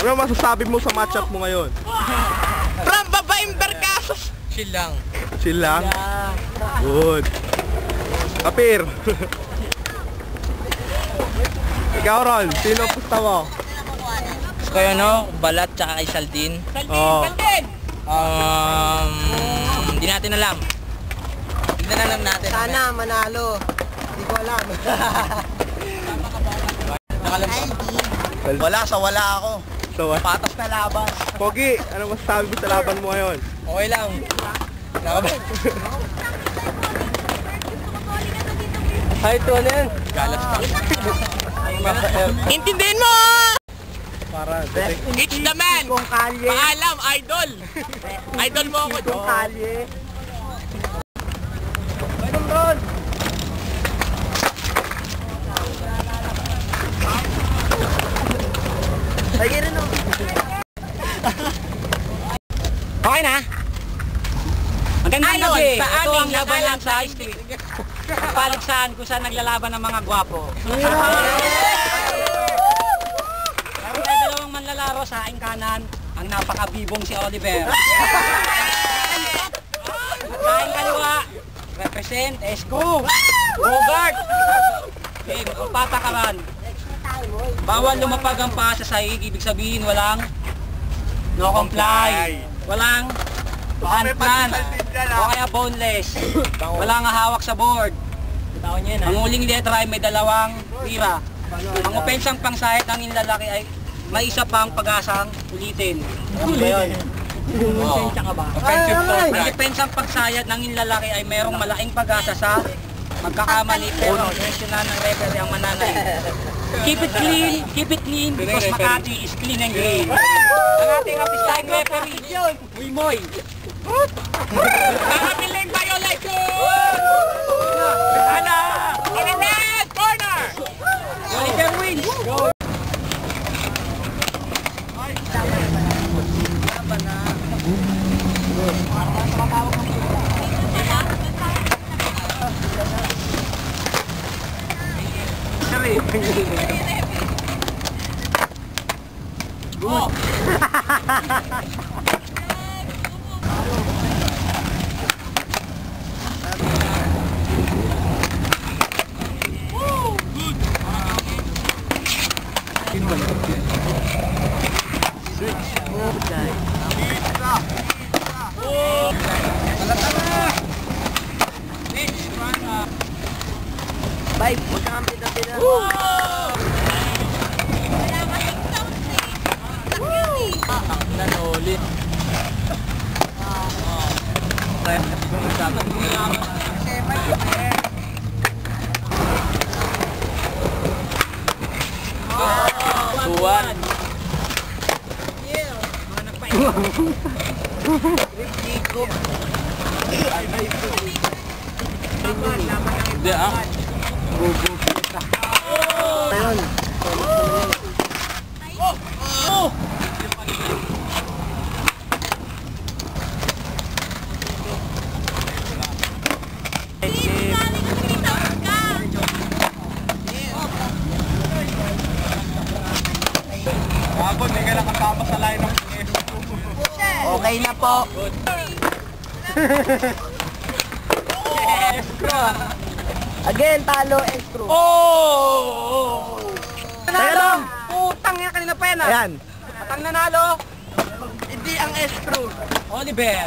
Ano masasabi mo sa matchup mo ngayon? From Babaeng Berkasos! Chill lang. Chill lang? Good. Kapir. Ikaw, Ron, sino pusta mo? Gusto ko yun, no? Balat tsaka Isaldin. Oo. Hindi natin alam. Tignan na lang natin. Sana manalo. Hindi ko alam. Wala sa wala ako. So, Patas na laban. Pogi, ano masasabi mo sa laban mo ngayon? Okay lang. Laban. Ay, ito na yan. Galas ka. Intindihin mo! Para, It's the man! Paalam, idol! Idol mo ako. kalye. Lagi rin o. Okay na? Magandang gabi. Sa Ito aming ang laban lang sa nakalang street. Paligsahan kung saan naglalaban ng mga gwapo. May dalawang manlalaro sa aking kanan, ang napakabibong si Oliver. Sa aking kaliwa, represent Esco, Bogart. Okay, magpapatakaran. Bawal lumapag ang paa sa sahig, ibig sabihin walang no comply. Walang unplan o kaya boneless. Walang hawak sa board. Ang huling letra ay may dalawang tira. Ang opensang pangsahit ng inlalaki ay may isa pang pag-asang ulitin. Ano ba yun? Ang opensang pagsayat ng inlalaki ay mayroong malaking pag-asa sa magkakamali pero national ng referee ang mananay. Keep it clean because Makati is clean and green. Ang ating artistang referee, Muy Moy. Nakabiling violation! Sana! Eliminate! Corner! Oliver wins. Bye! Huwag kang pita-pita. Nanuli. Tuwan. Hindi ah. Ayun. Abot, hindi ka nakasama sa line ng Okay na po. Again, talo, extra. Oh! Teka lang! Putang niya kanina pa yan ah! Ayan. At ang nanalo, hindi ang extra. Oliver.